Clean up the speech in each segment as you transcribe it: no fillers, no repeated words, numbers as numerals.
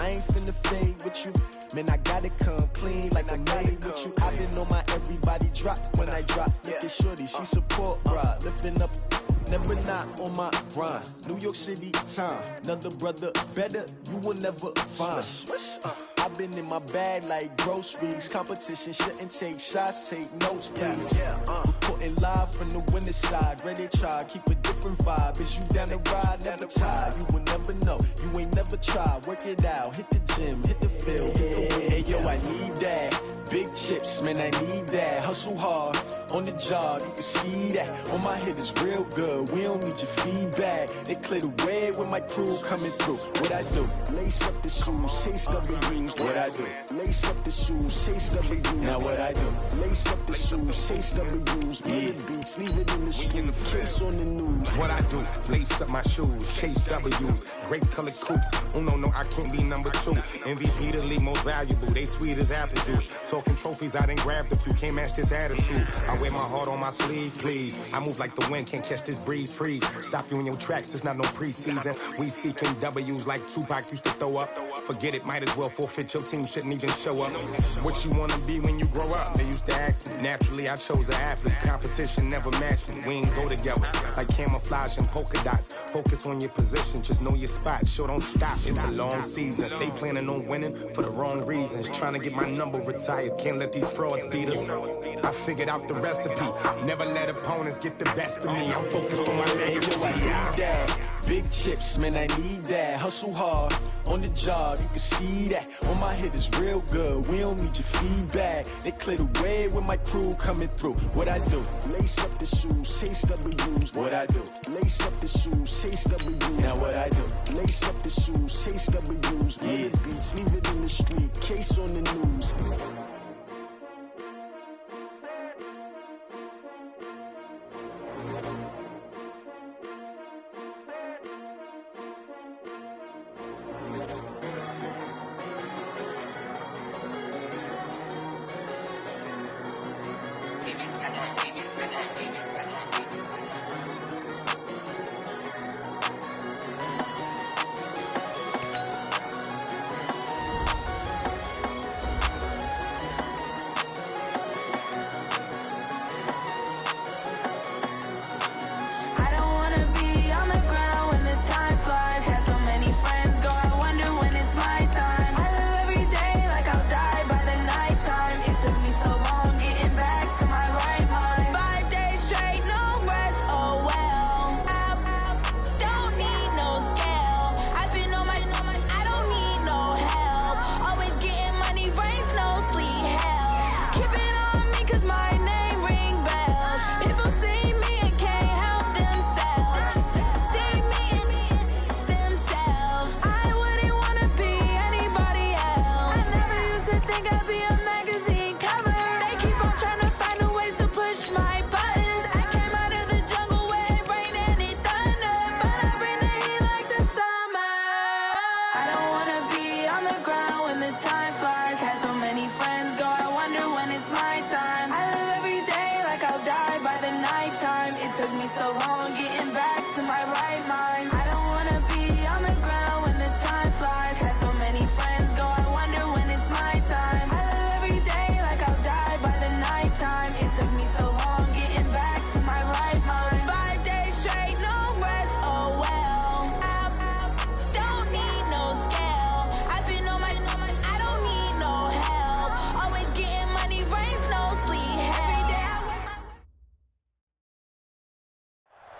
I ain't finna fade with you. Man, I gotta come clean like I made with you. I've been on my everybody drop when I drop. Look at shorty, she support, bruh. Lifting up, never not on my grind. New York City time, another brother better, you will never find. I've been in my bag like groceries. Competition shouldn't take shots, take notes, please. Reporting live from the winter side. Ready to try, keep a different vibe. Is you down the ride, never tired. You will never know, you ain't never tried. Work it out, hit the gym, hit the field, hit the wind. Hey yo, I need that. Big chips, man, I need that. Hustle hard, on the job, you can see that. On my hit is real good, we don't need your feedback. They clear the way with my crew coming through. What I do? Lace up the shoes, chase W's. What I do? Lace up the shoes, chase W's. Now what I do? Lace up the shoes, chase W's. Beat beats, leave it in the street, case on the news. What I do? Lace up my shoes, chase W's. Great colored coops. Oh no, I can't be number 2. MVP the league most valuable. They sweet as apple juice. Talking trophies, I done grabbed a few. Can't match this attitude. I wear my heart on my sleeve, please. I move like the wind, can't catch this breeze. Freeze. Stop you in your tracks, there's not no preseason. We seeking W's like Tupac used to throw up. Forget it, might as well forfeit. Your team shouldn't even show up. What you wanna be when you grow up? They used to ask me. Naturally, I chose an athlete. Competition never matched me. We ain't go together. Like camouflage and polka dots. Focus on your position, just know your spot. Sure, don't stop. It's a long season. They planning on winning for the wrong reasons. Trying to get my number retired. Can't let these frauds beat us. I figured out the recipe. Never let opponents get the best of me. I'm focused on my legacy. I need that. Big chips, man, I need that. Hustle hard, on the job, you can see that. On my hit is real good, we don't need your feedback. They clear the way with my crew coming through. What I do? Lace up the shoes, chase W's. What I do? Lace up the shoes, chase W's. Now what I do? Lace up the shoes, chase W's. Beat beats, leave it in the street, case on the news.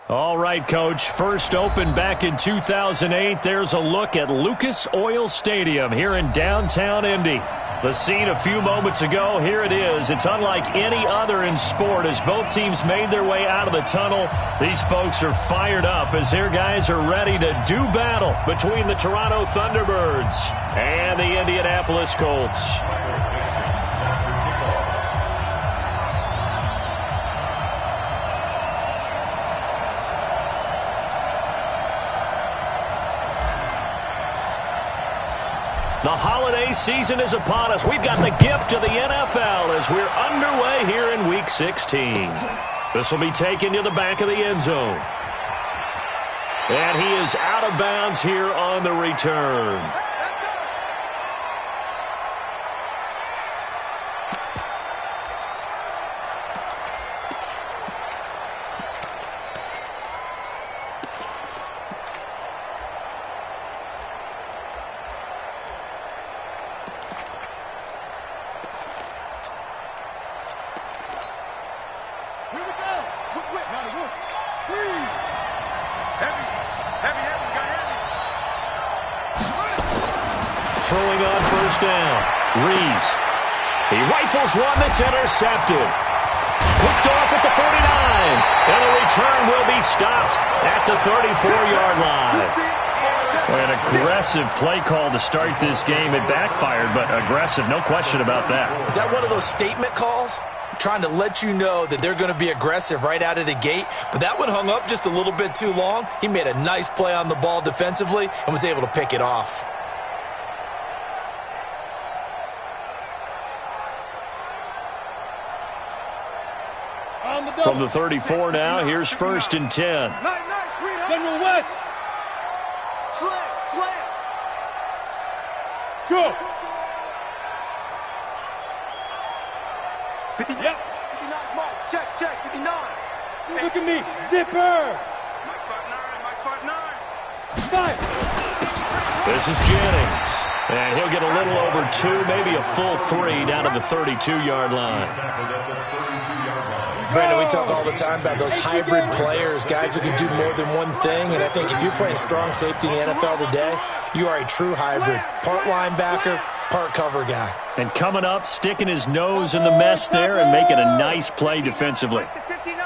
All right, Coach. First opened back in 2008. There's a look at Lucas Oil Stadium here in downtown Indy. The scene a few moments ago, here it is. It's unlike any other in sport as both teams made their way out of the tunnel. These folks are fired up as their guys are ready to do battle between the Toronto Thunderbirds and the Indianapolis Colts. The holiday season is upon us. We've got the gift of the NFL as we're underway here in Week 16. This will be taken to the back of the end zone. And he is out of bounds here on the return. throwing on first down. Rees. He rifles one that's intercepted. Picked off at the 49. And the return will be stopped at the 34-yard line. An aggressive play call to start this game. It backfired, but aggressive, no question about that. Is that one of those statement calls? Trying to let you know that they're going to be aggressive right out of the gate, but that one hung up just a little bit too long. He made a nice play on the ball defensively and was able to pick it off. From the 34 now, here's 1st and 10. General West. Slam. Go. 59. Yep. 59 mark. Check. 59. Hey. Look at me. Zipper. Mike 5'9. 5. This is Jennings. And he'll get a little over 2, maybe a full 3 down to the 32-yard line. Brandon, we talk all the time about those hybrid players, guys who can do more than one thing. And I think if you're playing strong safety in the NFL today, you are a true hybrid. Part linebacker, part cover guy. And coming up, sticking his nose in the mess there and making a nice play defensively. 59.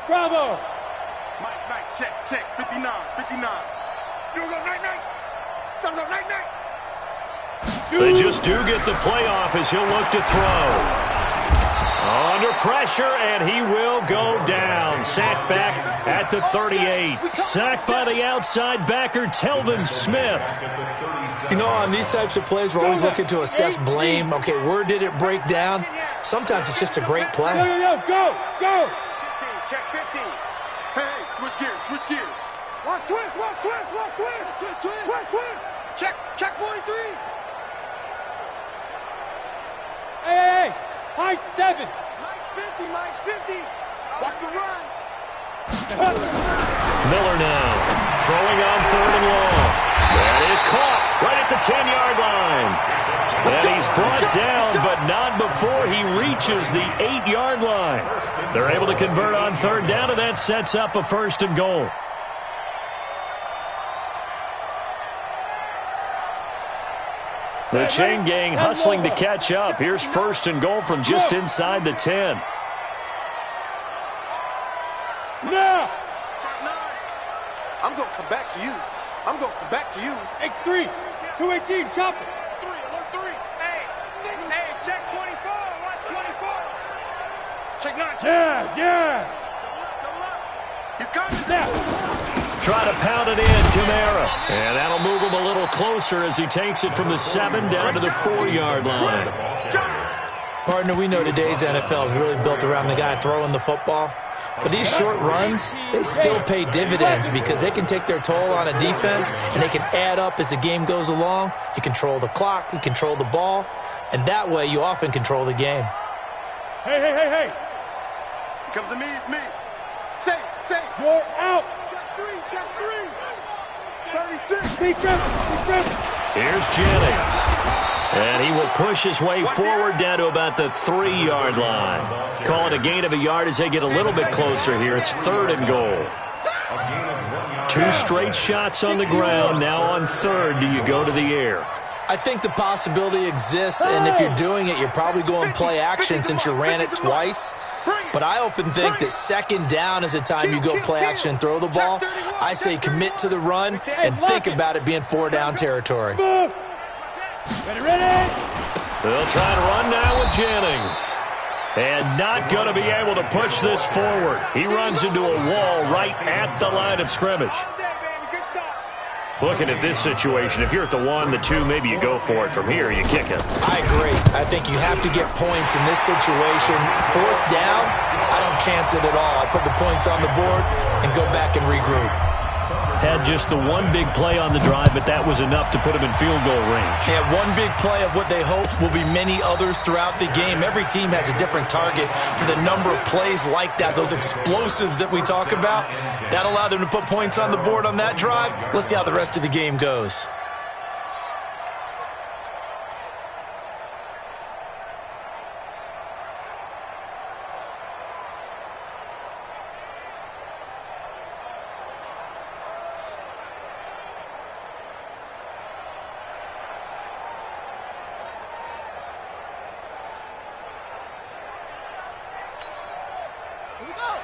Bravo. Mike, check. 59. You go night. They just do get the playoff as he'll look to throw. Under pressure, and he will go down. Sacked back at the 38. Sacked by the outside backer, Telvin Smith. You know, on these types of plays, we're always looking to assess blame. Okay, where did it break down? Sometimes it's just a great play. Go. 15. Check 15. Hey, switch gears. Watch twist. Check 43. Hey. High 7. Mike's 50. Watch the run. Miller now throwing on 3rd and long. That is caught right at the 10-yard line. And he's brought down, but not before he reaches the 8-yard line. They're able to convert on 3rd down, and that sets up a 1st and goal. The chain gang hustling to catch up. Here's 1st and goal from just inside the 10. Now. I'm going to come back to you. X3. 218. Chop it. 3. Hey, check 24. Watch 24. Check 9. Yes. Double up. He's coming. Now. Try to pound it in, Kamara. And that'll move him a little closer as he takes it from the 7 down to the 4-yard line. Partner, we know today's NFL is really built around the guy throwing the football. But these short runs, they still pay dividends because they can take their toll on a defense and they can add up as the game goes along. You control the clock, you control the ball, and that way you often control the game. Hey. He comes to me, it's me. Safe. You're out. Check 3. 36. Be careful. Here's Jennings. And he will push his way forward down to about the 3-yard line. Call it a gain of a yard as they get a little bit closer here. It's 3rd and goal. 2 straight shots on the ground. Now on 3rd, do you go to the air? I think the possibility exists, and if you're doing it, you're probably going play action since you ran it twice. But I often think that 2nd down is the time you go play action and throw the ball. I say commit to the run and think about it being 4-down territory. Ready. They'll try to run now with Jennings. And not going to be able to push this forward. He runs into a wall right at the line of scrimmage. Looking at this situation, if you're at the 1, the 2, maybe you go for it from here. You kick it. I agree. I think you have to get points in this situation. 4th down, I don't chance it at all. I put the points on the board and go back and regroup. Had just the one big play on the drive, but that was enough to put him in field goal range. They have one big play of what they hope will be many others throughout the game. Every team has a different target for the number of plays like that, those explosives that we talk about. That allowed them to put points on the board on that drive. Let's see how the rest of the game goes.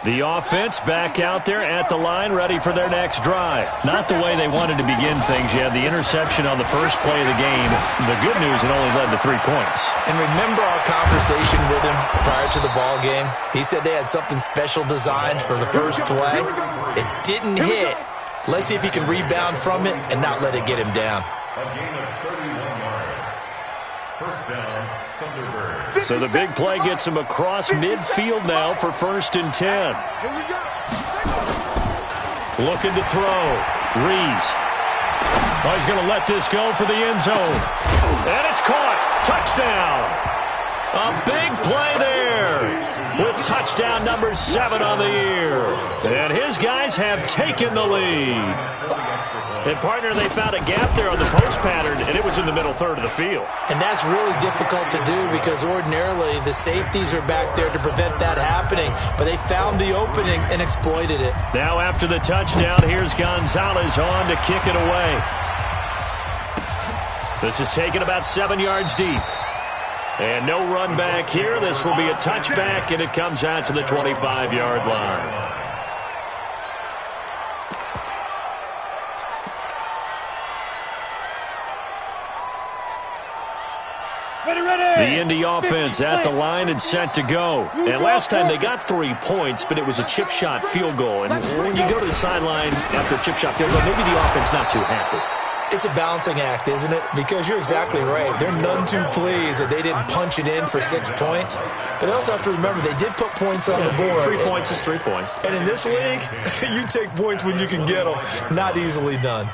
The offense back out there at the line, ready for their next drive. Not the way they wanted to begin things. You had the interception on the first play of the game. The good news, it only led to 3 points. And remember our conversation with him prior to the ball game? He said they had something special designed for the first play. It didn't hit. Let's see if he can rebound from it and not let it get him down. A gain of 31 yards. First down, Thunderbird. So the big play gets him across midfield now for 1st and 10. Here we go. Looking to throw. Rees. Oh, he's going to let this go for the end zone. And it's caught. Touchdown. A big play there with touchdown number 7 on the year. And his guys have taken the lead. And, partner, they found a gap there on the post pattern, and it was in the middle third of the field. And that's really difficult to do because ordinarily the safeties are back there to prevent that happening. But they found the opening and exploited it. Now after the touchdown, here's Gonzalez on to kick it away. This is taken about 7 yards deep. And no run back here. This will be a touchback, and it comes out to the 25-yard line. The Indy offense at the line and set to go. And last time they got 3 points, but it was a chip shot field goal. And when you go to the sideline after a chip shot field goal, maybe the offense not too happy. It's a balancing act, isn't it? Because you're exactly right. They're none too pleased that they didn't punch it in for 6 points. But they also have to remember they did put points on the board. 3 points is 3 points. And in this league, you take points when you can get them. Not easily done.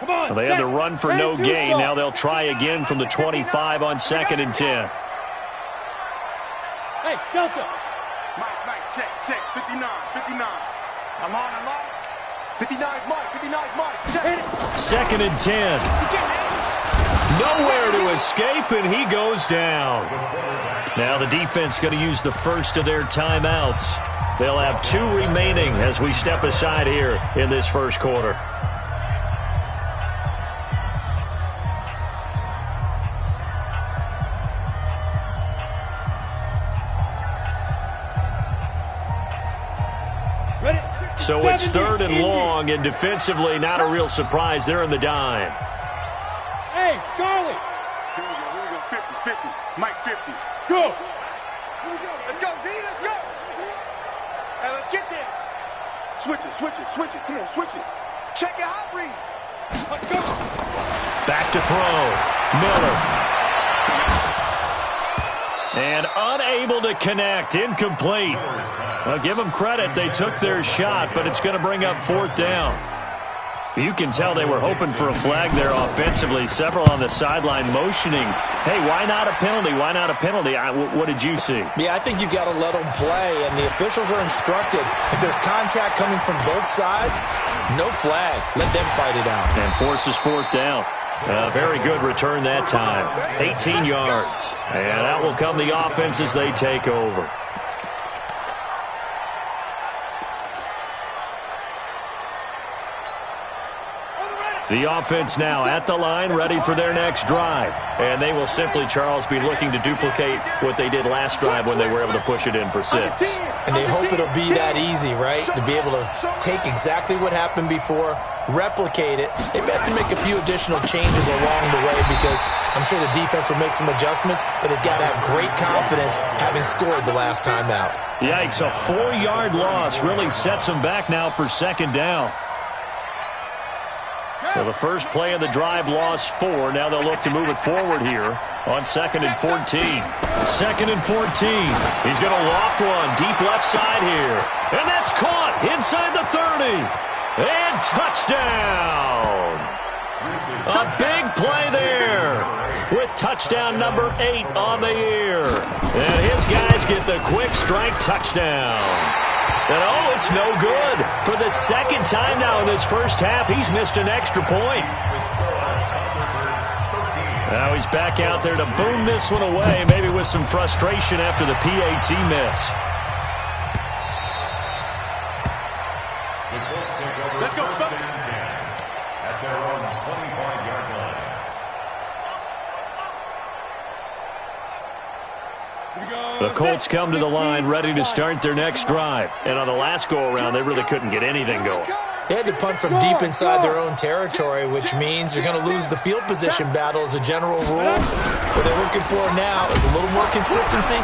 Come on, Well, they had to run for no gain. Now they'll try again from the 25 on 2nd and 10. Hey, Delta. Mike, check, 59. I'm on. 59's Mike, check. 2nd and 10. Nowhere to escape, and he goes down. Now the defense going to use the first of their timeouts. They'll have 2 remaining as we step aside here in this first quarter. So it's 3rd and long, and defensively not a real surprise. They're in the dime. Hey, Charlie. Here we go, 50. Mike, 50. Go. Let's go, D, let's go. Hey, let's get there. Switch it. Come on, switch it. Check your hot read. Let's go. Back to throw. Miller. And unable to connect. Incomplete. Well, give them credit. They took their shot, but it's going to bring up 4th down. You can tell they were hoping for a flag there offensively. Several on the sideline motioning. Hey, why not a penalty? Why not a penalty? What did you see? Yeah, I think you've got to let them play, and the officials are instructed. If there's contact coming from both sides, no flag. Let them fight it out. And forces 4th down. Very good return that time. 18 yards. And that will come the offense as they take over. The offense now at the line, ready for their next drive. And they will simply, Charles, be looking to duplicate what they did last drive when they were able to push it in for 6. And they hope it'll be that easy, right? To be able to take exactly what happened before, replicate it. They may have to make a few additional changes along the way because I'm sure the defense will make some adjustments, but they've got to have great confidence having scored the last time out. Yikes, a 4-yard loss really sets them back now for 2nd down. Well, the first play of the drive lost 4. Now they'll look to move it forward here on 2nd and 14. 2nd and 14. He's going to loft one deep left side here. And that's caught inside the 30. And touchdown. A big play there with touchdown number 8 on the year. And his guys get the quick strike touchdown. And, oh, it's no good. For the 2nd time now in this first half, he's missed an extra point. Now he's back out there to boom this one away, maybe with some frustration after the PAT miss. Let's go, at their own 25-yard line. Here we go. The Colts come to the line ready to start their next drive. And on the last go-around, they really couldn't get anything going. They had to punt from deep inside their own territory, which means they're going to lose the field position battle as a general rule. What they're looking for now is a little more consistency,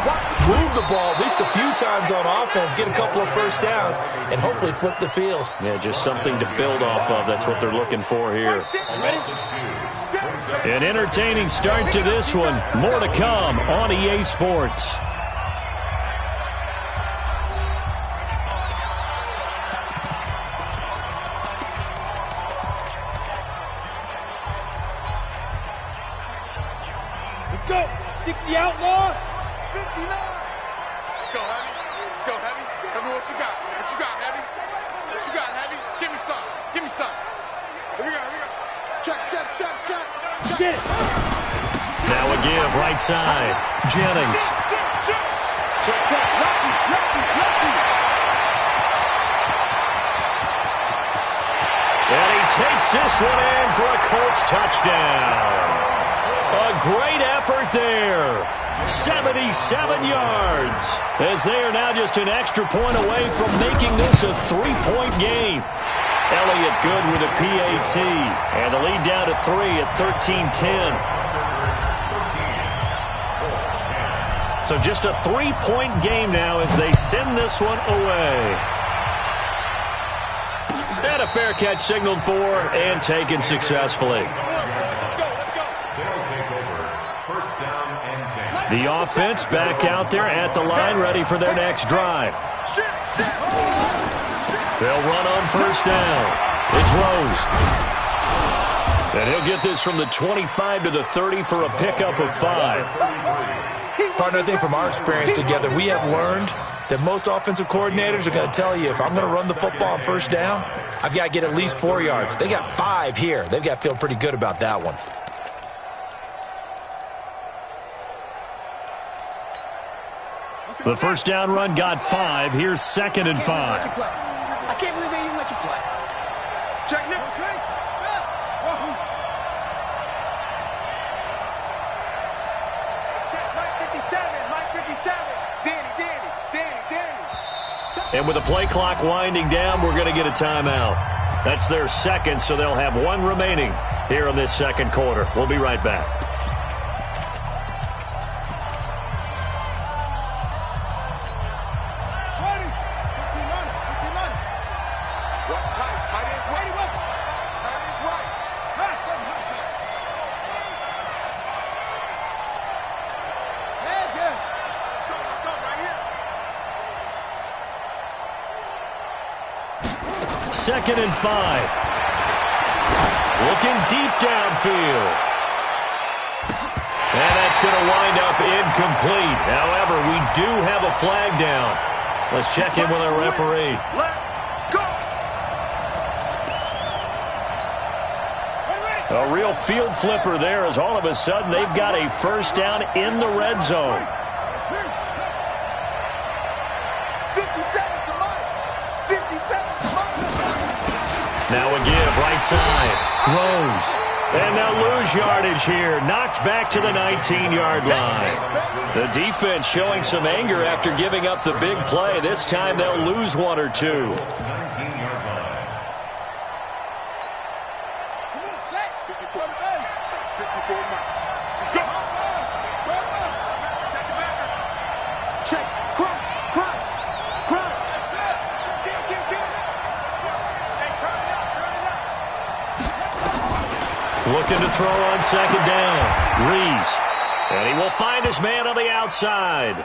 move the ball at least a few times on offense, get a couple of first downs, and hopefully flip the field. Yeah, just something to build off of. That's what they're looking for here. An entertaining start to this one. More to come on EA Sports. Let's go. 60 outlaw. 59. Let's go, Heavy. Let's go, Heavy. Tell me what you got. What you got, Heavy? What you got, Heavy? Give me some. Give me some. Here we go. Here we go. Check, check, check, check. Get it. Now a give right side. Jennings. Check, check. Lucky, lucky, lucky. And he takes this one in for a Colts touchdown. A great effort there. 77 yards. As they are now just an extra point away from making this a 3-point game. Elliott good with a PAT. And the lead down to 3 at 13-10. So just a 3-point game now as they send this one away. And a fair catch signaled for and taken successfully. The offense back out there at the line, ready for their next drive. They'll run on first down. It's Rose. And he'll get this from the 25 to the 30 for a pickup of 5. Partner, I think from our experience together, we have learned that most offensive coordinators are going to tell you, if I'm going to run the football on first down, I've got to get at least 4 yards. They got 5 here. They've got to feel pretty good about that one. The first down run got 5. Here's 2nd and 5. I can't believe they even let you play. Check now. Check Mike 57. Mike 57. Danny. And with the play clock winding down, we're going to get a timeout. That's their second, so they'll have 1 remaining here in this second quarter. We'll be right back. Second and 5. Looking deep downfield. And that's going to wind up incomplete. However, we do have a flag down. Let's check in with our referee. A real field flipper there, as all of a sudden they've got a first down in the red zone. Now a give, right side. Rose. And they'll lose yardage here. Knocked back to the 19-yard line. The defense showing some anger after giving up the big play. This time they'll lose 1 or 2. Looking to throw on second down. Reese. And he will find his man on the outside.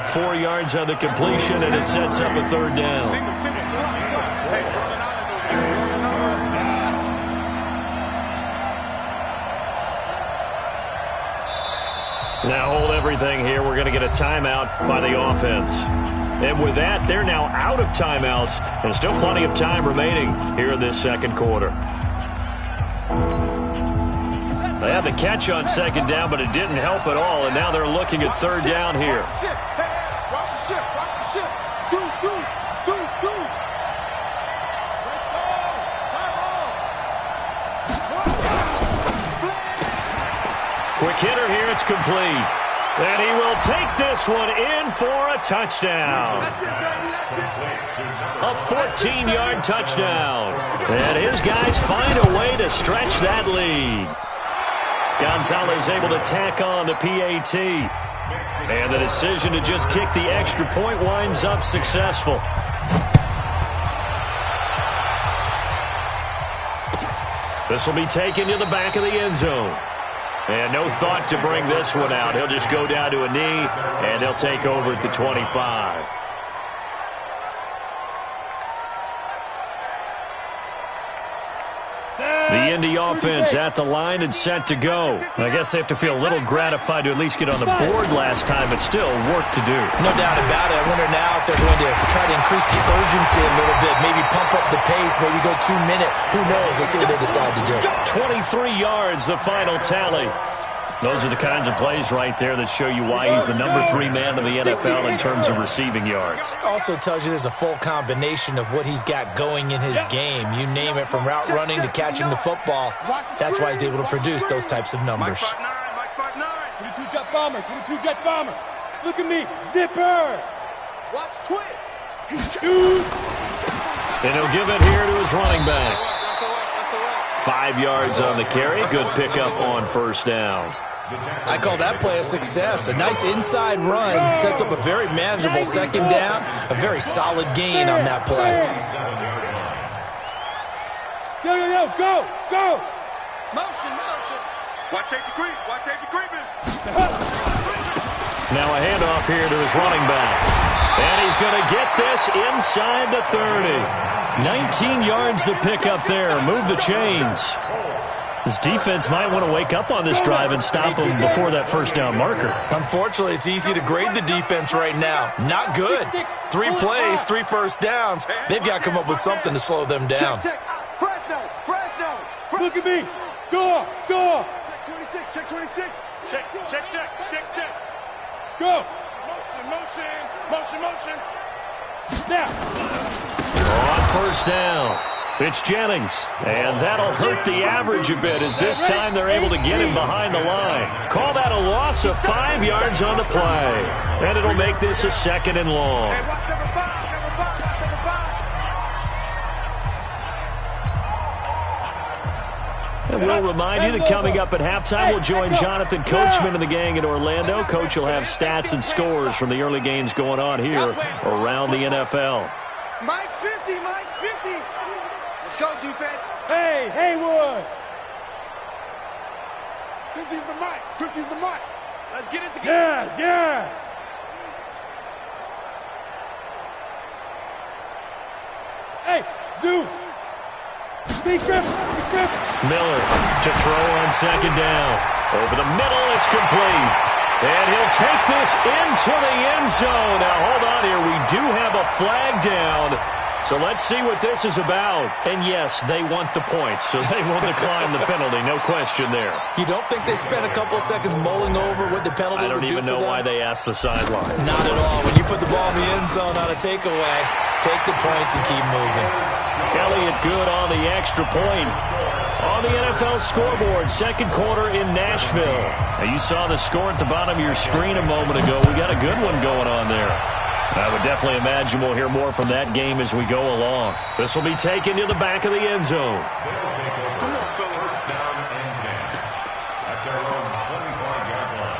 4 yards on the completion, and it sets up a third down. Now hold everything here. We're going to get a timeout by the offense. And with that, they're now out of timeouts, and still plenty of time remaining here in this second quarter. They had the catch on second down, but it didn't help at all, and now they're looking at third down here. Quick hitter here, it's complete. And he will take this one in for a touchdown. A 14-yard touchdown. And his guys find a way to stretch that lead. Gonzalez able to tack on the PAT. And the decision to just kick the extra point winds up successful. This will be taken to the back of the end zone. And no thought to bring this one out. He'll just go down to a knee, and they'll take over at the 25. The Indy offense at the line and set to go. I guess they have to feel a little gratified to at least get on the board last time, but still work to do. No doubt about it. I wonder now if they're going to try to increase the urgency a little bit, maybe pump up the pace, maybe go 2 minute. Who knows? Let's see what they decide to do. 23 yards, the final tally. Those are the kinds of plays right there that show you why he's the number 3 man in the NFL in terms of receiving yards. Also tells you there's a full combination of what he's got going in his game. You name it, from route running to catching the football. That's why he's able to produce those types of numbers. Mike 5'9". 22 jet bomber, 22 jet bomber. Look at me, zipper. Watch twins. Dude. And he'll give it here to his running back. 5 yards on the carry. Good pickup on first down. I call that play a success. A nice inside run sets up a very manageable second down. A very solid gain on that play. Yo, go, go. Motion. Watch safety creep. Watch safety creeping. Now a handoff here to his running back. And he's going to get this inside the 30. 19 yards to pick up there. Move the chains. This defense might want to wake up on this drive and stop them before that first down marker. Unfortunately, it's easy to grade the defense right now. Not good. 3 plays, 3 first downs. They've got to come up with something to slow them down. Check. Fresno. Look at me. Door. Check 26. Check. Go. Motion. Now. On first down, it's Jennings. And that'll hurt the average a bit, as this time they're able to get him behind the line. Call that a loss of 5 yards on the play. And it'll make this a 2nd and long. Hey, watch number 5. And we'll remind you that coming up at halftime, we'll join Jonathan Coachman and the gang in Orlando. Coach will have stats and scores from the early games going on here around the NFL. Mike's 50. Let's go, defense. Hey, Haywood. 50's the Mike. Let's get it together. Yes. Hey, Zoo. Big grip. Miller to throw on second down. Over the middle, it's complete. And he'll take this into the end zone. Now, hold on here. We do have a flag down. So let's see what this is about. And yes, they want the points, so they will decline the penalty. No question there. You don't think they spent a couple of seconds mulling over what the penalty would do for them? I don't even know why they asked the sideline. Not at all. When you put the ball in the end zone on a takeaway, take the points and keep moving. Elliott good on the extra point. On the NFL scoreboard, second quarter in Nashville. Now, you saw the score at the bottom of your screen a moment ago. We got a good one going on there. I would definitely imagine we'll hear more from that game as we go along. This will be taken to the back of the end zone. First down and 10. At their own 25-yard line.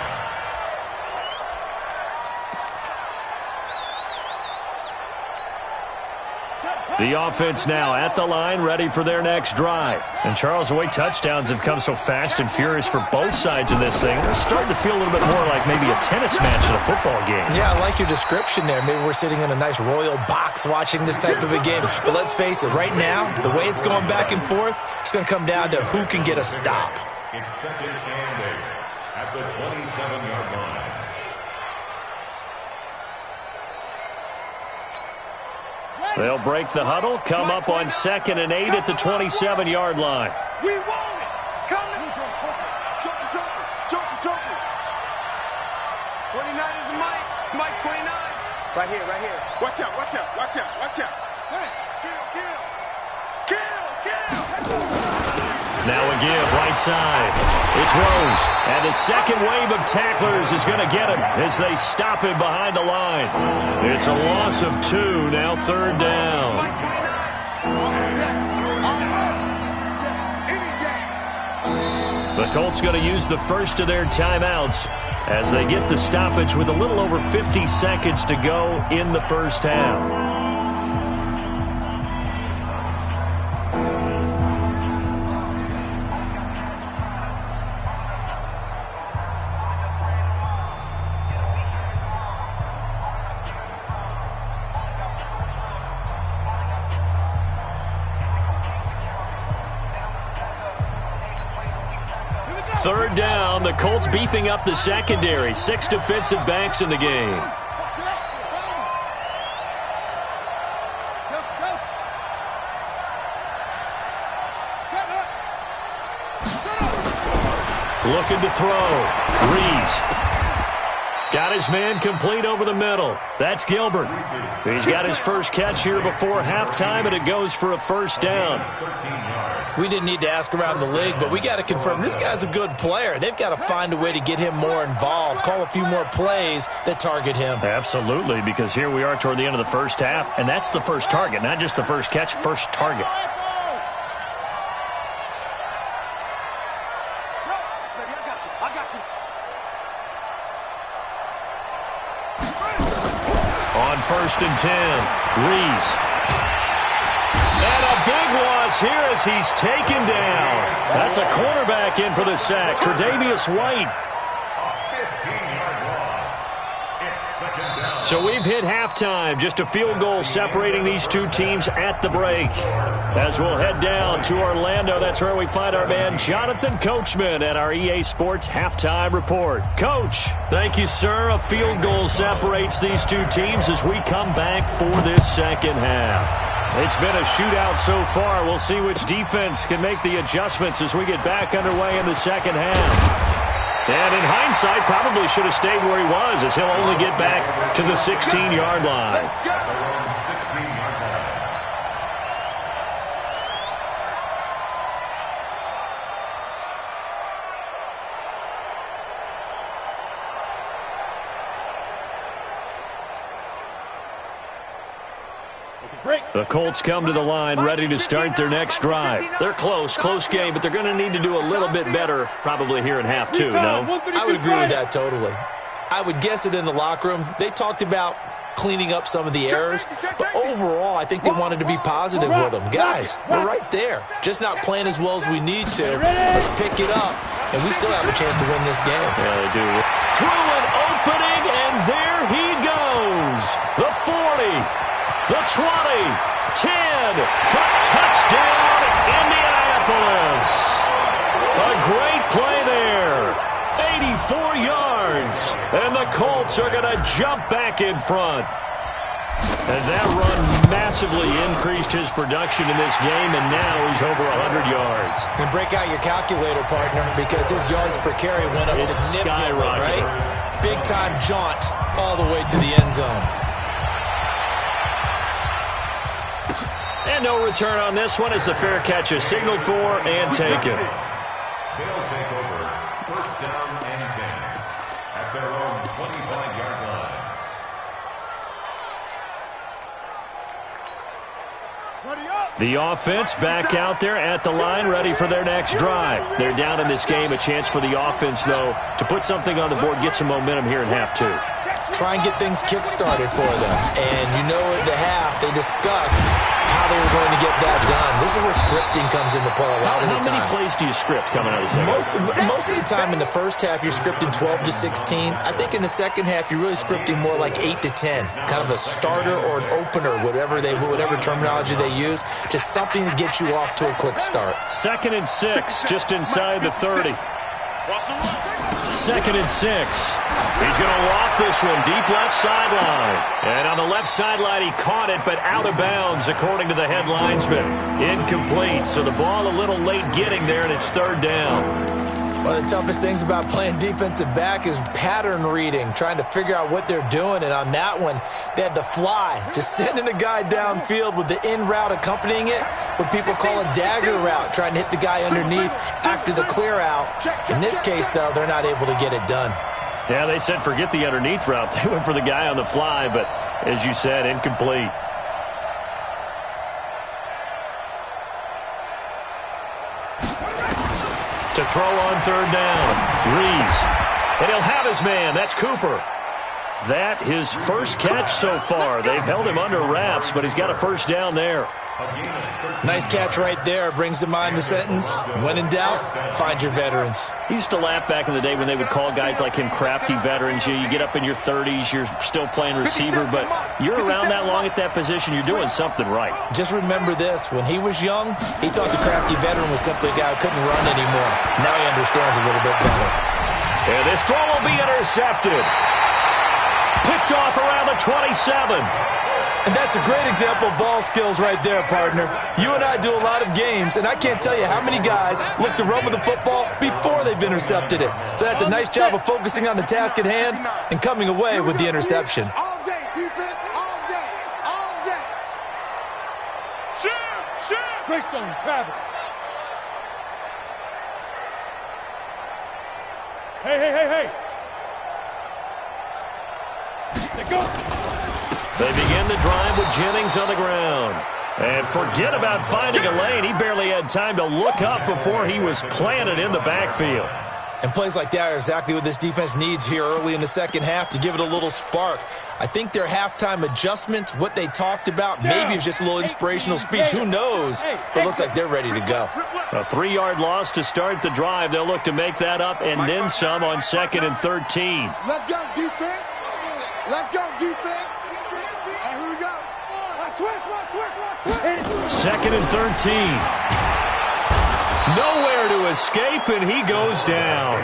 The offense now at the line, ready for their next drive. And Charles, the way touchdowns have come so fast and furious for both sides in this thing, it's starting to feel a little bit more like maybe a tennis match in a football game. Yeah, I like your description there. Maybe we're sitting in a nice royal box watching this type of a game. But let's face it, right now, the way it's going back and forth, it's going to come down to who can get a stop. It's 2nd and 8 at the 27-yard line. They'll break the huddle, come up on 2nd and 8 at the 27-yard line. We want it. Coming. Jumping. 29 is the Mike 29. Right here. Watch out. Hey, kill. Now a give, right side. It's Rose. And the second wave of tacklers is going to get him as they stop him behind the line. It's a loss of 2, now third down. The Colts going to use the first of their timeouts as they get the stoppage with a little over 50 seconds to go in the first half. Third down, the Colts beefing up the secondary. 6 defensive backs in the game. Looking to throw. Reese. Got his man complete over the middle. That's Gilbert. He's got his first catch here before halftime, and it goes for a first down. We didn't need to ask around the league, but we got to confirm this guy's a good player. They've got to find a way to get him more involved, call a few more plays that target him. Absolutely, because here we are toward the end of the first half, and that's the first target, not just the first catch, first target. On 1st and 10, Reese. And a big loss here as he's taken down. That's a cornerback in for the sack, Tre'Davious White. So we've hit halftime, just a field goal separating these two teams at the break. As we'll head down to Orlando, that's where we find our man Jonathan Coachman at our EA Sports Halftime Report. Coach, thank you, sir. A field goal separates these two teams as we come back for this second half. It's been a shootout so far. We'll see which defense can make the adjustments as we get back underway in the second half. And in hindsight, probably should have stayed where he was as he'll only get back to the 16-yard line. The Colts come to the line ready to start their next drive. They're close game, but they're going to need to do a little bit better probably here in half two, no? I would agree with that totally. I would guess it in the locker room. They talked about cleaning up some of the errors, but overall I think they wanted to be positive with them. Guys, we're right there. Just not playing as well as we need to. Let's pick it up, and we still have a chance to win this game. Yeah, they do. Through an opening, and there he goes. The 40. The 20, 10, for touchdown, Indianapolis. A great play there. 84 yards. And the Colts are going to jump back in front. And that run massively increased his production in this game, and now he's over 100 yards. And break out your calculator, partner, because his yards per carry went up significantly, right? Big-time jaunt all the way to the end zone. And no return on this one as the fair catch is signaled for and taken. They'll take over 1st down and 10 at their own 25-yard line. The offense back out there at the line, ready for their next drive. They're down in this game. A chance for the offense, though, to put something on the board, get some momentum here in half two. Try and get things kick-started for them. And you know at the half, they discussed how they were going to get that done. This is where scripting comes into play a lot of the time. How many plays do you script coming out of the second? Most of the time in the first half, you're scripting 12 to 16. I think in the second half, you're really scripting more like 8 to 10. Kind of a starter or an opener, whatever terminology they use. Just something to get you off to a quick start. 2nd and 6, just inside the 30. 2nd and 6. He's going to loft this one deep left sideline. And on the left sideline, he caught it, but out of bounds, according to the head linesman. Incomplete. So the ball a little late getting there, and it's 3rd down. One of the toughest things about playing defensive back is pattern reading, trying to figure out what they're doing. And on that one, they had the fly, just sending a guy downfield with the in route accompanying it, what people call a dagger route, trying to hit the guy underneath after the clear out. In this case, though, they're not able to get it done. Yeah, they said forget the underneath route. They went for the guy on the fly, but as you said, incomplete. To throw on third down, Reeves. And he'll have his man. That's Cooper. That his first catch so far. They've held him under wraps, but he's got a first down there. Nice catch right there. Brings to mind the sentence, when in doubt, find your veterans. He used to laugh back in the day when they would call guys like him crafty veterans. You get up in your 30s, you're still playing receiver, but you're around that long at that position, you're doing something right. Just remember this. When he was young, he thought the crafty veteran was simply a guy who couldn't run anymore. Now he understands a little bit better. And this throw will be intercepted. Picked off around the 27. And that's a great example of ball skills right there, partner. You and I do a lot of games, and I can't tell you how many guys look to run with the football before they've intercepted it. So that's a nice job of focusing on the task at hand and coming away with the interception. All day, defense, all day, all day. Shoot! Greystone, Travis. Hey. Let's go. They begin the drive with Jennings on the ground. And forget about finding a lane. He barely had time to look up before he was planted in the backfield. And plays like that are exactly what this defense needs here early in the second half to give it a little spark. I think their halftime adjustments, what they talked about, maybe it was just a little inspirational speech. Who knows? But it looks like they're ready to go. A 3-yard loss to start the drive. They'll look to make that up and then some on 2nd and 13. Let's go, defense. Let's go, defense. And here we go. Switch. 2nd and 13. Nowhere to escape, and he goes down.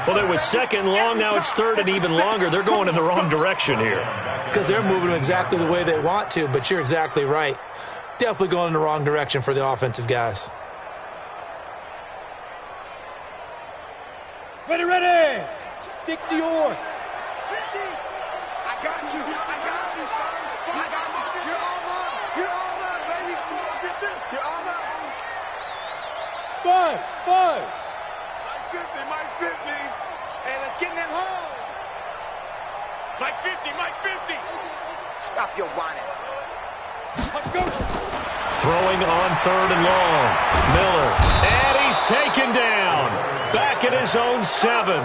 Well, it was 2nd long. Now it's 3rd and even longer. They're going in the wrong direction here. Because they're moving exactly the way they want to, but you're exactly right. Definitely going in the wrong direction for the offensive guys. Ready. 60 or. 50. I got you, son. I got you. You're all mine, baby. You're all mine. Buzz. Mike 50. Hey, let's get in them holes. Mike 50. Stop your whining. Let's go. Throwing on 3rd and long. Miller. And he's taken down. Back at his own 7.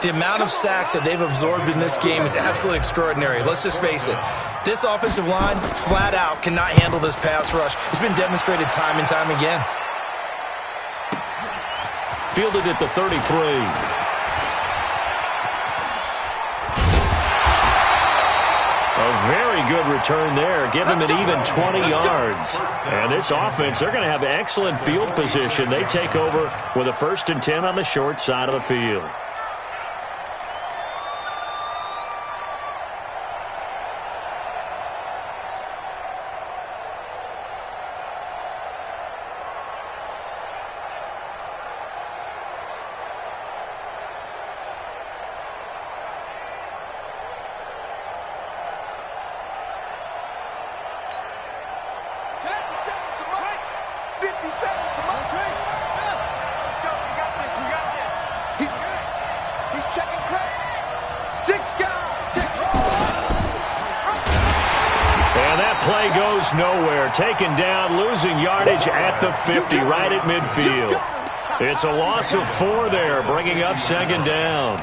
The amount of sacks that they've absorbed in this game is absolutely extraordinary. Let's just face it. This offensive line, flat out, cannot handle this pass rush. It's been demonstrated time and time again. Fielded at the 33. A very good return there. Give him an even 20 yards. And this offense, they're going to have excellent field position. They take over with a 1st and 10 on the short side of the field. Play goes nowhere. Taken down, losing yardage at the 50, right at midfield. It's a loss of 4 there, bringing up 2nd down.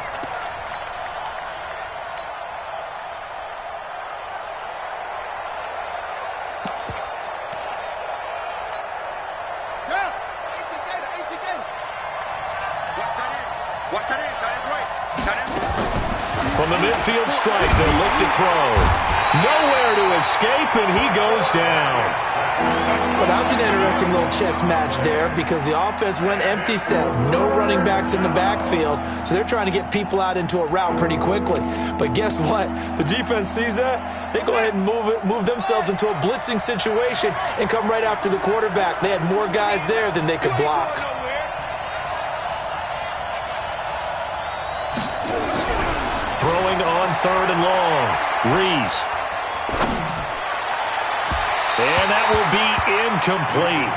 From the midfield strike, they'll look to throw. Nowhere to escape, and he goes down. Well, that was an interesting little chess match there because the offense went empty set. No running backs in the backfield, so they're trying to get people out into a route pretty quickly. But guess what? The defense sees that. They go ahead and move themselves into a blitzing situation and come right after the quarterback. They had more guys there than they could block. Throwing on 3rd and long. Rees. And that will be incomplete.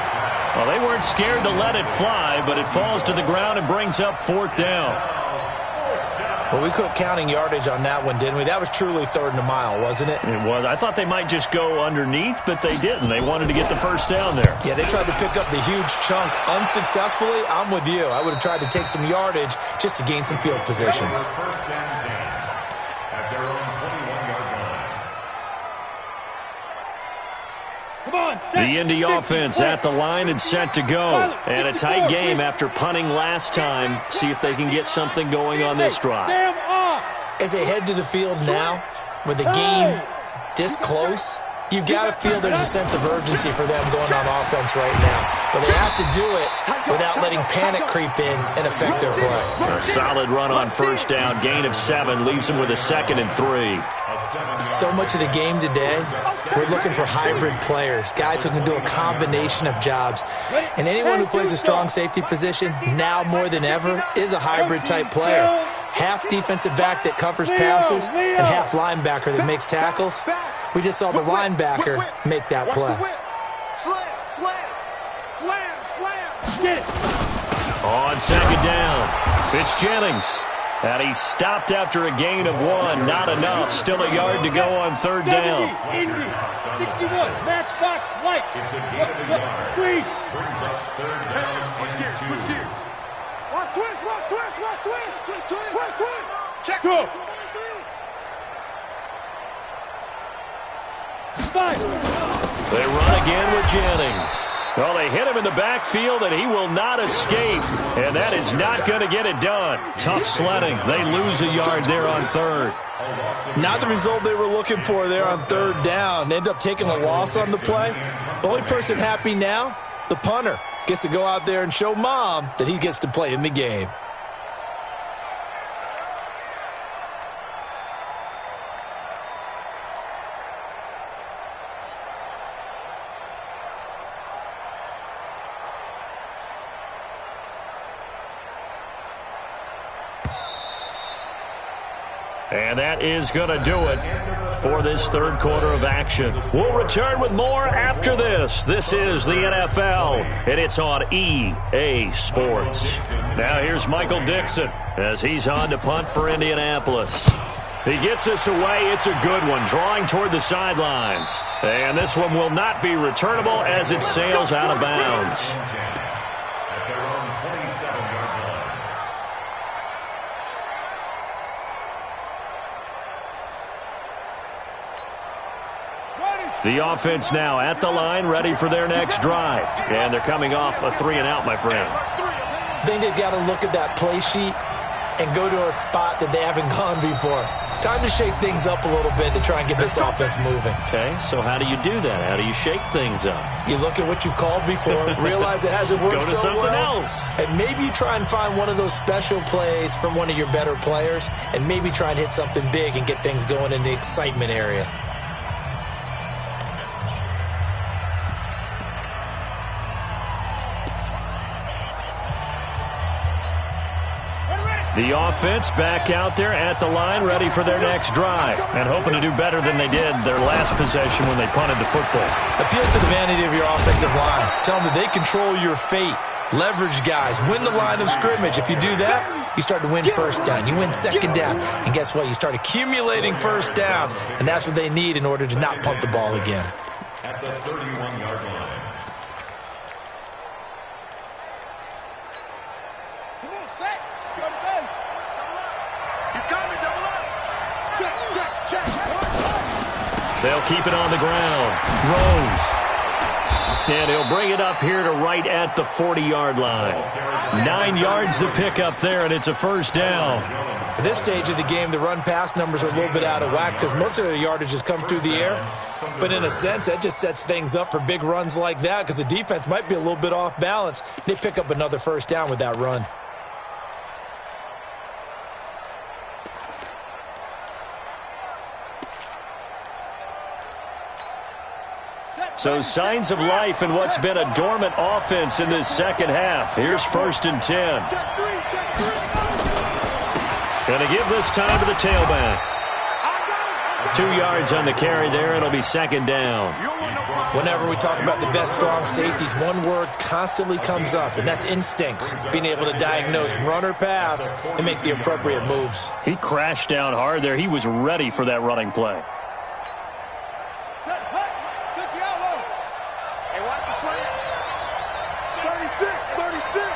Well, they weren't scared to let it fly, but it falls to the ground and brings up 4th down. Well, we quit counting yardage on that one, didn't we? That was truly 3rd and a mile, wasn't it? It was. I thought they might just go underneath, but they didn't. They wanted to get the first down there. Yeah, they tried to pick up the huge chunk unsuccessfully. I'm with you. I would have tried to take some yardage just to gain some field position. First down 10 at their own 21-yard line. Come on, The Indy offense at the line and set to go. And a tight game after punting last time. See if they can get something going on this drive. As they head to the field now, with the game this close, you've got to feel there's a sense of urgency for them going on offense right now. But they have to do it without letting panic creep in and affect their play. A solid run on first down. Gain of 7 leaves them with a 2nd and 3. So much of the game today, we're looking for hybrid players, guys who can do a combination of jobs. And anyone who plays a strong safety position, now more than ever, is a hybrid-type player. Half defensive back that covers passes and half linebacker that makes tackles. We just saw the linebacker make that play. On 2nd down, it's Jennings. And he stopped after a gain of 1. Not enough. Still a yard to go on 3rd down. 61, matchbox, light. It's a gain of a yard. Squeeze. Brings up 3rd down and 2. Switch gears. Watch twist. Check. Go. 5. They run again with Jennings. Well, they hit him in the backfield, and he will not escape. And that is not going to get it done. Tough sledding. They lose a yard there on 3rd. Not the result they were looking for there on 3rd down. They end up taking a loss on the play. The only person happy now, the punter, gets to go out there and show Mom that he gets to play in the game. And that is going to do it for this 3rd quarter of action. We'll return with more after this. This is the NFL, and it's on EA Sports. Now here's Michael Dixon as he's on to punt for Indianapolis. He gets this away. It's a good one, drawing toward the sidelines. And this one will not be returnable as it sails out of bounds. At their own 27-yard line. The offense now at the line, ready for their next drive. And they're coming off a 3-and-out, my friend. I think they've got to look at that play sheet and go to a spot that they haven't gone before. Time to shake things up a little bit to try and get this offense moving. Okay, so how do you do that? How do you shake things up? You look at what you've called before, realize it hasn't worked Go to so something well, else. and maybe you try and find one of those special plays from one of your better players, and maybe try and hit something big and get things going in the excitement area. The offense back out there at the line, ready for their next drive, and hoping to do better than they did their last possession when they punted the football. Appeal to the vanity of your offensive line. Tell them that they control your fate. Leverage guys. Win the line of scrimmage. If you do that, you start to win first down. You win second down. And guess what? You start accumulating first downs, and that's what they need in order to not punt the ball again. At the 31-yard line. They'll keep it on the ground. Rose. And he'll bring it up here to right at the 40-yard line. 9 yards to pick up there, and it's a first down. At this stage of the game, the run-pass numbers are a little bit out of whack because most of the yardage has come through the air. But in a sense, that just sets things up for big runs like that because the defense might be a little bit off balance. They pick up another first down with that run. So signs of life in what's been a dormant offense in this second half. Here's 1st and 10. Going to give this time to the tailback. 2 yards on the carry there. It'll be second down. Whenever we talk about the best strong safeties, one word constantly comes up, and that's instincts. Being able to diagnose run or pass and make the appropriate moves. He crashed down hard there. He was ready for that running play. Hey, watch the slant. 36.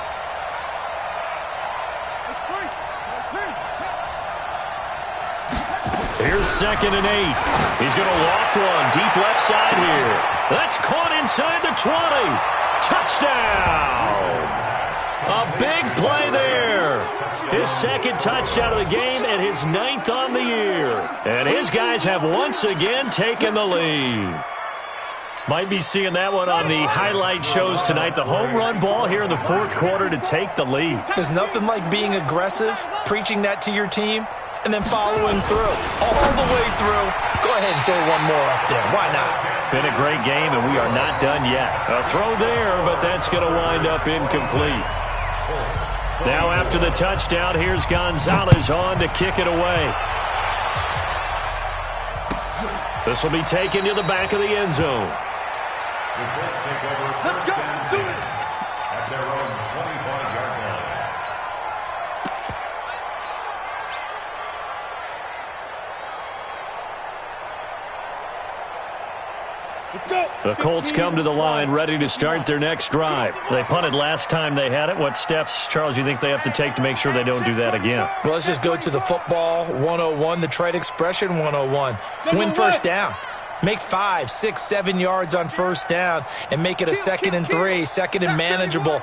It's free. Here's 2nd and 8. He's going to loft one deep left side here. That's caught inside the 20. Touchdown! A big play there. His 2nd touchdown of the game and his 9th on the year. And his guys have once again taken the lead. Might be seeing that one on the highlight shows tonight. The home run ball here in the 4th quarter to take the lead. There's nothing like being aggressive, preaching that to your team, and then following through, all the way through. Go ahead and throw one more up there. Why not? Been a great game, and we are not done yet. A throw there, but that's going to wind up incomplete. Now after the touchdown, here's Gonzalez on to kick it away. This will be taken to the back of the end zone. Let's go. Do it. At their own 25-yard line. Let's go. The Colts come to the line ready to start their next drive. They punted last time they had it. What steps, Charles, you think they have to take to make sure they don't do that again? Well, let's just go to the football 101, the trade expression 101. Win first down. Make 5, 6, 7 yards on first down and make it a 2nd and 3, 2nd and manageable.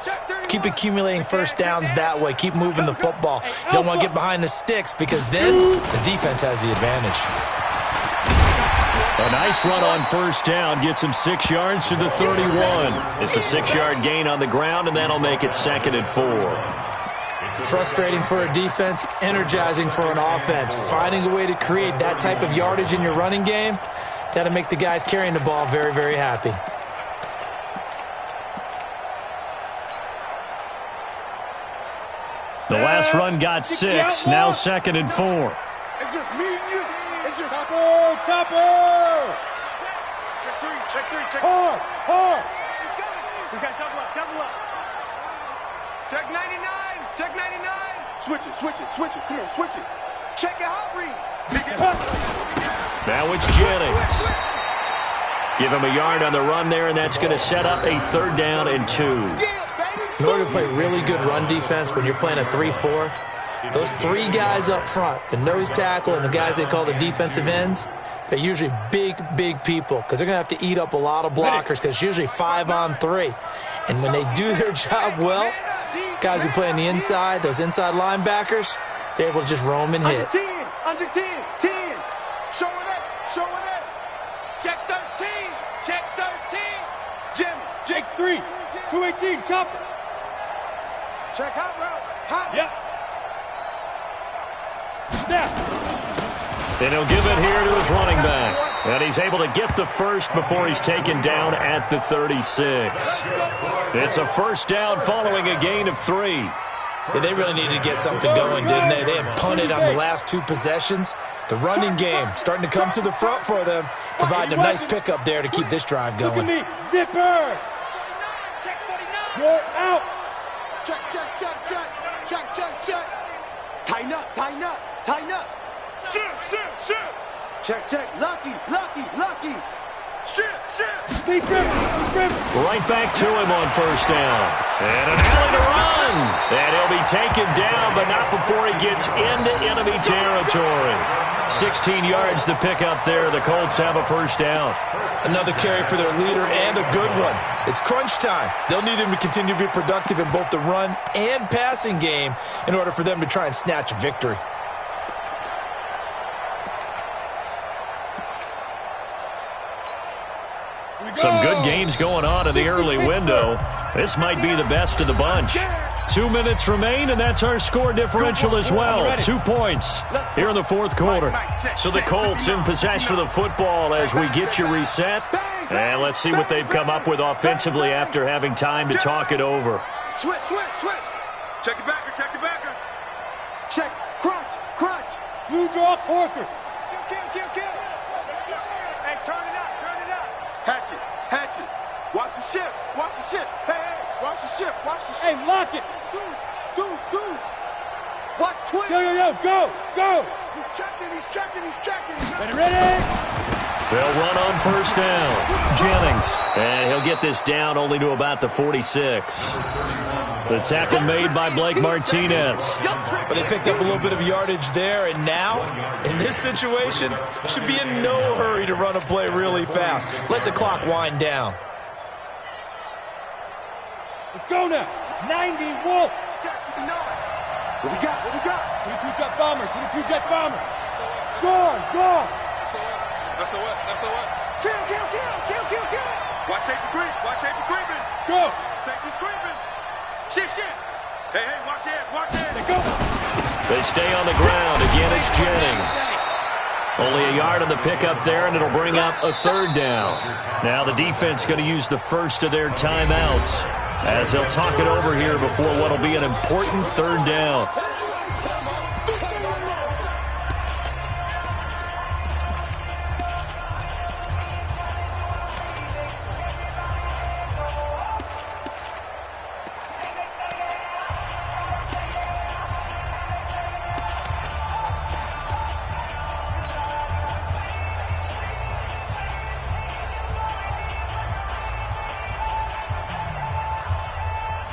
Keep accumulating first downs that way. Keep moving the football. You don't want to get behind the sticks because then the defense has the advantage. A nice run on first down gets him 6 yards to the 31. It's a 6-yard gain on the ground, and that'll make it 2nd and 4. Frustrating for a defense, energizing for an offense. Finding a way to create that type of yardage in your running game, that'll make the guys carrying the ball very, very happy. The last run got 6, now 2nd and 4. It's just me and you. It's just Topper. check three. Hard. We got double up. Check 99. Switch it. Come on, switch it. Check your hot read. Now it's Jennings. Give him a yard on the run there, and that's going to set up a 3rd down and 2. In order to play really good run defense when you're playing a 3-4, those 3 guys up front, the nose tackle and the guys they call the defensive ends, they're usually big people because they're going to have to eat up a lot of blockers because it's usually 5 on 3. And when they do their job well, guys who play on the inside, those inside linebackers, they're able to just roam and hit. Under 10. Showing up. Check 13. Jim. Jake's 3. 218. Chopper. Check hot route. Hot. Yep. Snap. And he'll give it here to his running back. And he's able to get the first before he's taken down at the 36. It's a first down following a gain of 3. Yeah, they really needed to get something going, didn't they? They had punted on the last 2 possessions. The running game starting to come to the front for them, providing a nice pickup there to keep this drive going. Look at me. Zipper. Check 49. Roll out. Check. Tighten up. Shoot. Check. Lucky. Shoot. Defense. Right back to him on first down. And an alley to run. And he'll be taken down, but not before he gets into enemy territory. 16 yards to pick up there. The Colts have a first down. Another carry for their leader and a good one. It's crunch time. They'll need him to continue to be productive in both the run and passing game in order for them to try and snatch a victory. Some good games going on in the early window. This might be the best of the bunch. 2 minutes remain, and that's our score differential as well. 2 points here in the 4th quarter. So the Colts in possession of the football as we get you reset. And let's see what they've come up with offensively after having time to talk it over. Switch. Check the backer. Check. Crunch. Blue draw quarters. Kill. Hey, turn it up. Hatch it. Watch the ship. Hey, watch the ship. Hey, lock it. Dudes. Watch twin. Yo, go. He's checking. Ready? They'll run on first down. Jennings. And he'll get this down only to about the 46. The tackle made by Blake Martinez. But they picked up a little bit of yardage there, and now, in this situation, should be in no hurry to run a play really fast. Let the clock wind down. Let's go now. 90 Wolf. What we got? 22 jet bombers. Gone. That's what. Kill. Watch safety creeping. Go. Safety's creeping. Shit. Hey, watch the heads. Let's go. They stay on the ground. Again, it's Jennings. Only a yard on the pickup there, and it'll bring up a third down. Now the defense going to use the first of their timeouts as they'll talk it over here before what will be an important third down.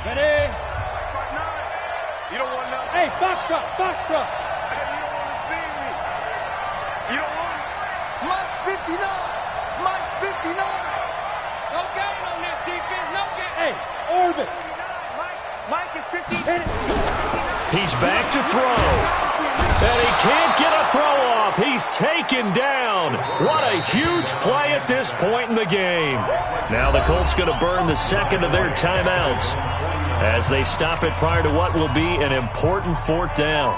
Ready? You don't want nothing. Hey, Foxtrot. Hey, you don't want to see me. You don't want it. Mike's 59. No game on this defense. No game. Hey, orbit. Mike is 50. He's back to throw. And he can't get a throw off. He's taken down. What a huge play at this point in the game. Now the Colts going to burn the second of their timeouts as they stop it prior to what will be an important fourth down.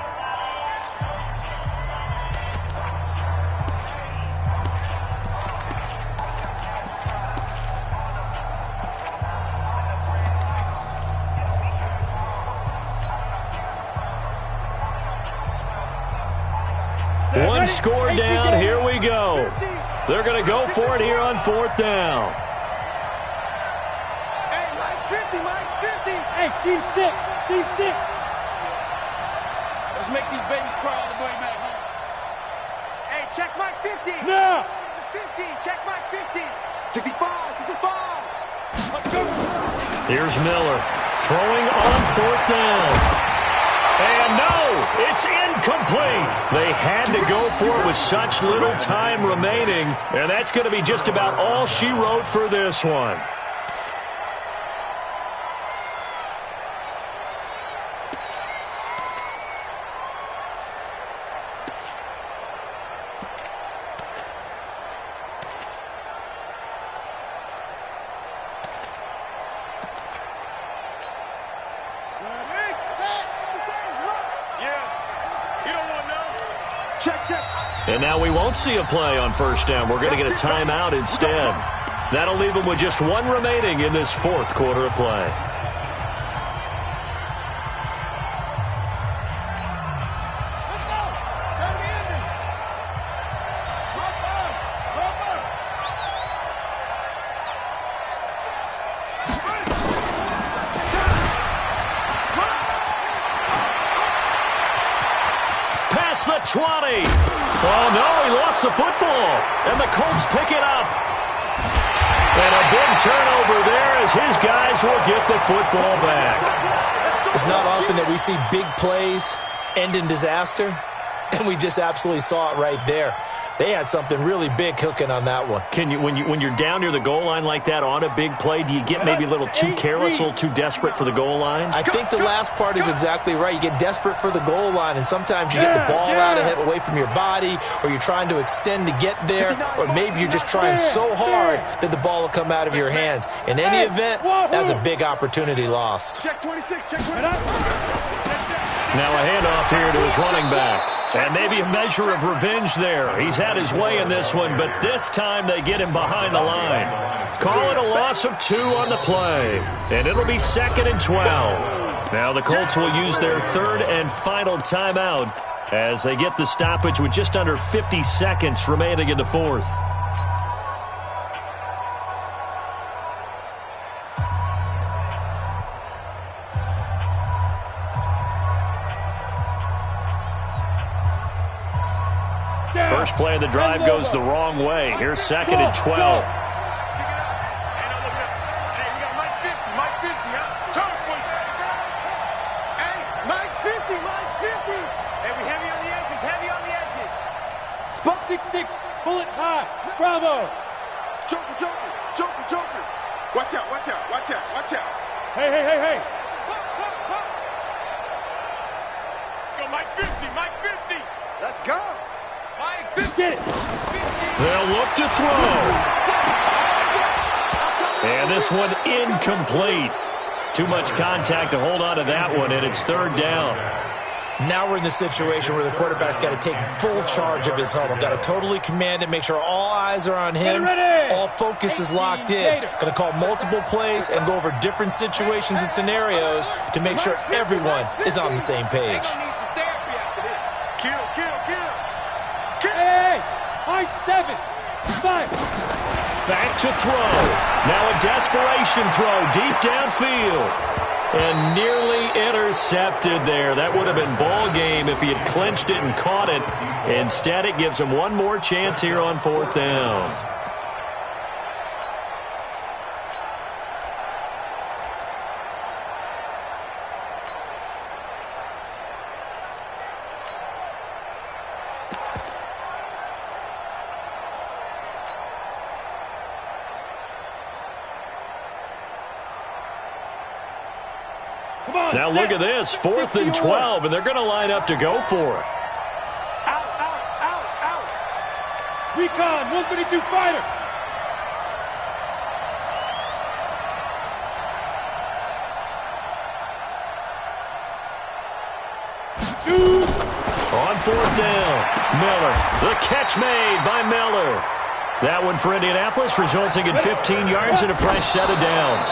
One score down, here we go. They're going to go for it here on fourth down. Hey, Mike's 50. Hey, Steve 6. Let's make these babies cry all the way back home. Hey, check Mike 50. No. 50. Check Mike 50. 65. Let's go. Here's Miller throwing on fourth down. And no, it's incomplete. They had to go for it with such little time remaining, and that's going to be just about all she wrote for this one. And now we won't see a play on first down. We're going to get a timeout instead. That'll leave them with just one remaining in this fourth quarter of play. The 20. Oh, no, he lost the football. And the Colts pick it up. And a big turnover there as his guys will get the football back. It's not often that we see big plays end in disaster, and we just absolutely saw it right there. They had something really big cooking on that one. Can you, when you're down near the goal line like that on a big play, do you get maybe a little too careless, a little too desperate for the goal line? I think the last part is exactly right. You get desperate for the goal line, and sometimes you get the ball out ahead, away from your body, or you're trying to extend to get there, or maybe you're just trying so hard that the ball will come out of your hands. In any event, that's a big opportunity lost. Check 26. Check 26. Now a handoff here to his running back. And maybe a measure of revenge there. He's had his way in this one, but this time they get him behind the line. Call it a loss of 2 on the play. And it'll be 2nd and 12. Now the Colts will use their third and final timeout as they get the stoppage with just under 50 seconds remaining in the fourth. First play of the drive goes the wrong way. Here's 2nd and 12. Spot 6-6, bullet high, bravo. Joker, Joker, Joker, Joker. Watch out, watch out, watch out, watch out. Hey, hey, hey, hey. Let's go, Mike 50, Mike 50. Let's go. Mike 50. Get it. They'll look to throw. And this one incomplete. Too much contact to hold on to that one, and it's 3rd down. Now we're in the situation where the quarterback's got to take full charge of his huddle. Got to totally command it, make sure all eyes are on him. All focus is locked in. Going to call multiple plays and go over different situations and scenarios to make sure everyone is on the same page. Kill, kill, kill. Hey, high 7, 5. Back to throw. Now a desperation throw deep downfield. And nearly intercepted there. That would have been ball game if he had clinched it and caught it. Instead, it gives him one more chance here on 4th down. Now look at this, 4th and 12, and they're going to line up to go for it. Out, out, out, out. Recon, 132 fighter. Shoot. On 4th down, Miller. The catch made by Miller. That one for Indianapolis, resulting in 15 yards and a fresh set of downs.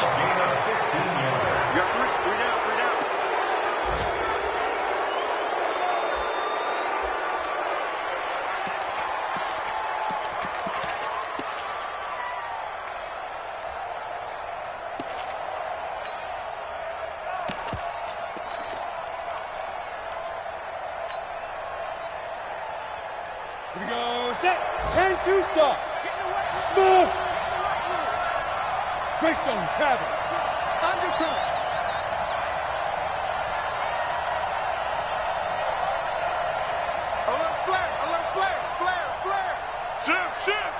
Here we go, set, 10-2 stop. Smooth. Greystone, travel. Undercut. Alert flare, alert flare, flare, flare. Shift, shift.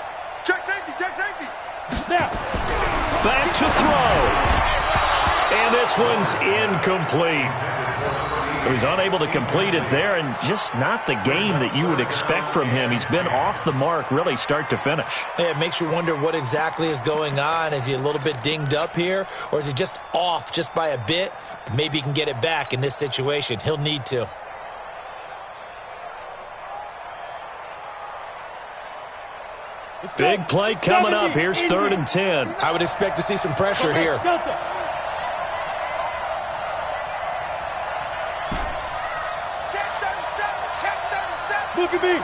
Check safety, check safety. Now. Back to throw. And this one's incomplete. He was unable to complete it there, and just not the game that you would expect from him. He's been off the mark really start to finish. Yeah, it makes you wonder what exactly is going on. Is he a little bit dinged up here, or is he just off just by a bit? Maybe he can get it back in this situation. He'll need to. Big play coming up. Here's 3rd and 10. I would expect to see some pressure here. Delta. Look at me.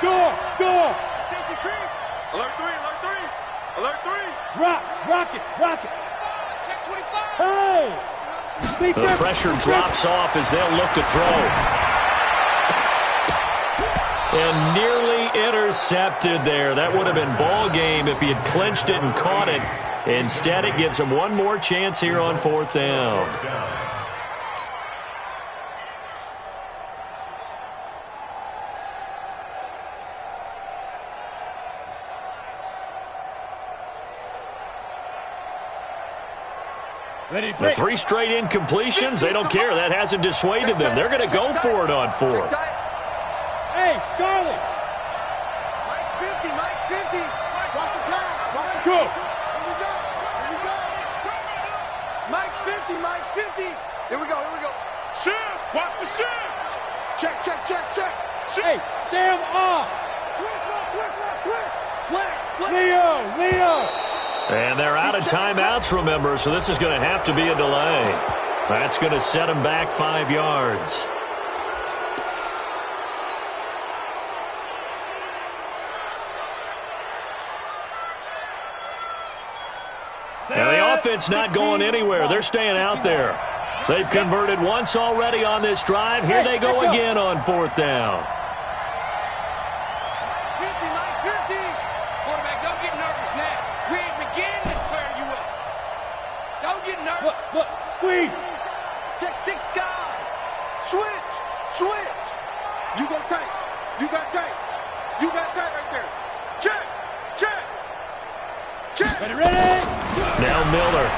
Door, door. Safety creep. Alert 3, alert 3. Alert 3. Rocket. Check 25. Hey. The pressure drops off as they'll look to throw. And nearly intercepted there. That would have been ball game if he had clinched it and caught it. Instead, it gives him one more chance here on 4th down. The 3 straight incompletions, they don't care. That hasn't dissuaded them. They're going to go for it on 4th. Hey, Charlie. Mike's 50, Mike's 50. Watch the pass, watch the Go. Here we go, here we go. Mike's 50, Mike's 50. Here we go, here we go. Shift, watch the shift. Check, check, check, check. Hey, Sam off. Switch. Slant. Leo. And they're out of timeouts, remember, so this is going to have to be a delay. That's going to set them back 5 yards. offense not going anywhere. They're staying out there. They've converted once already on this drive. Here they go again on 4th down. 50, Mike, 50. Quarterback, don't get nervous now. We ain't beginning to tear you up. Don't get nervous. Look, squeeze. Check 6 guys. Switch. You got tight. You got tight right there. Check. Ready? Now Miller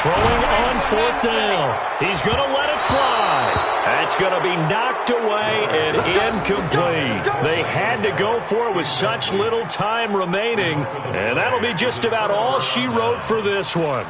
throwing on 4th down. He's going to let it fly. That's going to be knocked away and incomplete. They had to go for it with such little time remaining, and that'll be just about all she wrote for this one.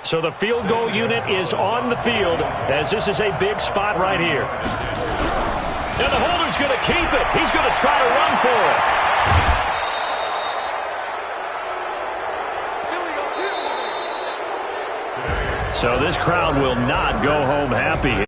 So the field goal unit is on the field as this is a big spot right here. And the holder's going to keep it. He's going to try to run for it. So this crowd will not go home happy.